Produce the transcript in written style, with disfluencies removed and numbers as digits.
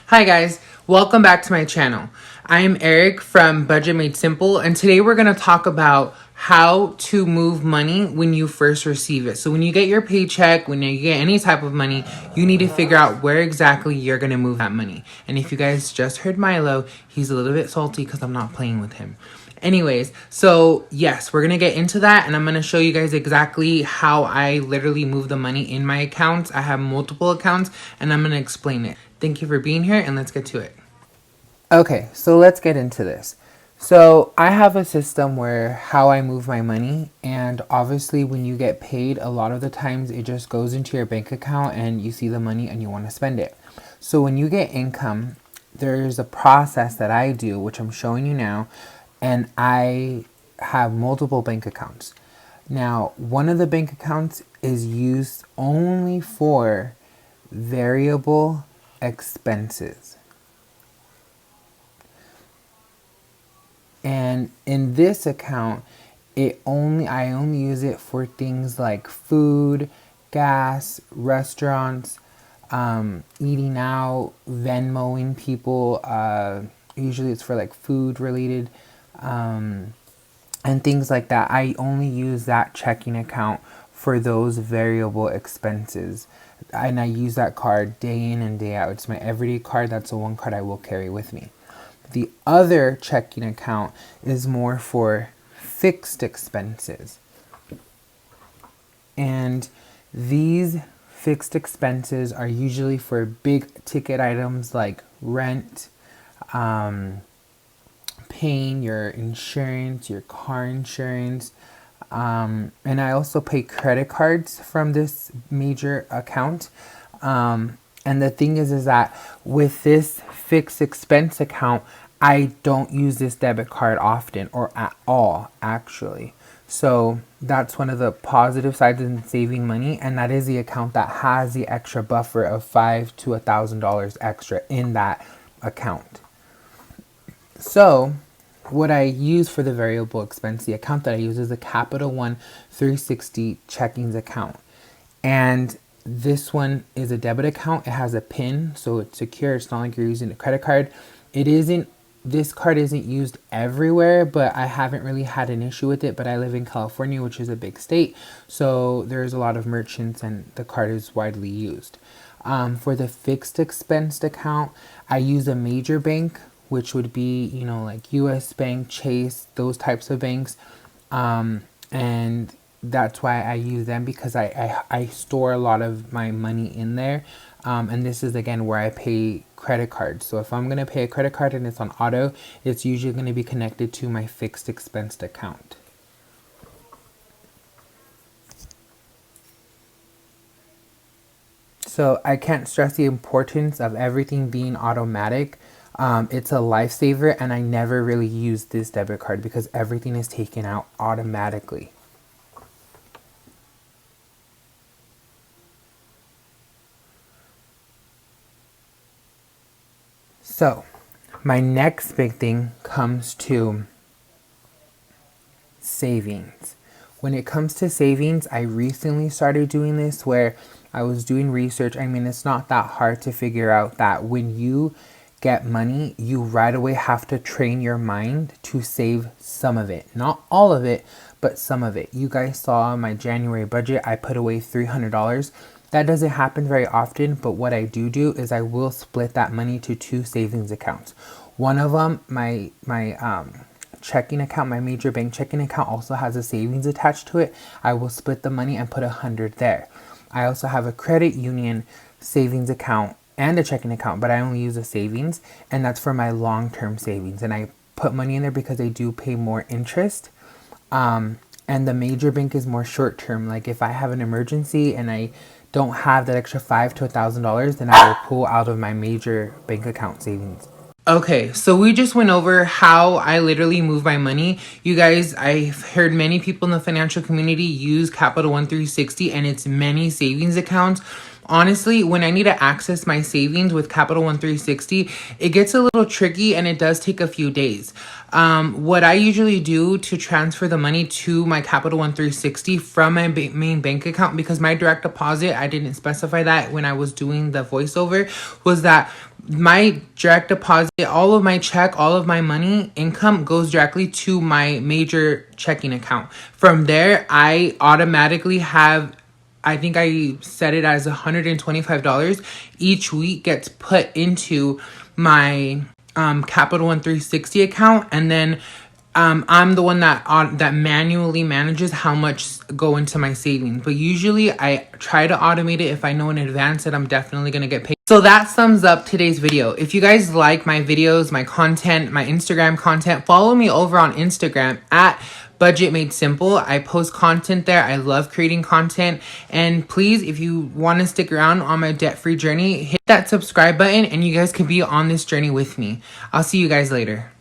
Hi guys, welcome back to my channel. I am Eric from Budget Made Simple, and today we're going to talk about how to move money when you first receive it. So when you get your paycheck, when you get any type of money, you need to figure out where exactly you're going to move that money. And if you guys just heard Milo, he's a little bit salty because I'm not playing with him. Anyways, so yes, we're going to get into that, and I'm going to show you guys exactly how I literally move the money in my accounts. I have multiple accounts, and I'm going to explain it. Thank you for being here, and let's get to it. Okay, so let's get into this. So I have a system where how I move my money, and obviously when you get paid, a lot of the times it just goes into your bank account and you see the money and you want to spend it. So when you get income, there's a process that I do, which I'm showing you now, and I have multiple bank accounts. Now, one of the bank accounts is used only for variable expenses. And in this account, I only use it for things like food, gas, restaurants, eating out, Venmoing people. Usually it's for like food related and things like that. I only use that checking account for those variable expenses. And I use that card day in and day out. It's my everyday card. That's the one card I will carry with me. The other checking account is more for fixed expenses. And these fixed expenses are usually for big ticket items like rent, paying your insurance, your car insurance, and I also pay credit cards from this major account. And the thing is that with this fixed expense account, I don't use this debit card often or at all, actually. So that's one of the positive sides in saving money, and that is the account that has the extra buffer of $500 to $1,000 extra in that account. So what I use for the variable expense, the account that I use is the Capital One 360 checkings account. And this one is a debit account. It has a PIN, so it's secure. It's not like you're using a credit card. This card isn't used everywhere, but I haven't really had an issue with it. But I live in California, which is a big state, so there's a lot of merchants and the card is widely used. For the fixed expense account, I use a major bank, which would be, like US Bank, Chase, those types of banks. And that's why I use them, because I store a lot of my money in there. And this is, again, where I pay credit cards. So if I'm going to pay a credit card and it's on auto, it's usually going to be connected to my fixed expense account. So I can't stress the importance of everything being automatic. It's a lifesaver, and I never really use this debit card because everything is taken out automatically. So my next big thing comes to savings. When it comes to savings, I recently started doing this where I was doing research. I mean, it's not that hard to figure out that when you get money, you right away have to train your mind to save some of it. Not all of it, but some of it. You guys saw my January budget. I put away $300. That doesn't happen very often, but what I do is I will split that money to two savings accounts. One of them, my checking account, my major bank checking account, also has a savings attached to it. I will split the money and put $100 there. I also have a credit union savings account and a checking account, but I only use a savings, and that's for my long-term savings. And I put money in there because they do pay more interest. And the major bank is more short-term. Like if I have an emergency and I don't have that extra $500 to $1,000, then I will pull out of my major bank account savings. Okay, so we just went over how I literally move my money. You guys, I've heard many people in the financial community use Capital One 360 and its many savings accounts. honestly, when I need to access my savings with Capital One 360, it gets a little tricky and it does take a few days. What I usually do to transfer the money to my Capital One 360 from my main bank account, because my direct deposit, I didn't specify that when I was doing the voiceover, was that my direct deposit, all of my check, all of my money income goes directly to my major checking account. From there, I automatically have, I think I set it as $125 each week gets put into my Capital One 360 account, and then I'm the one that manually manages how much go into my savings. But usually I try to automate it if I know in advance that I'm definitely gonna get paid. So that sums up today's video. If you guys like my videos, my content, my Instagram content, follow me over on Instagram at Budget Made Simple. I post content there. I love creating content. And please, if you want to stick around on my debt-free journey, hit that subscribe button and you guys can be on this journey with me. I'll see you guys later.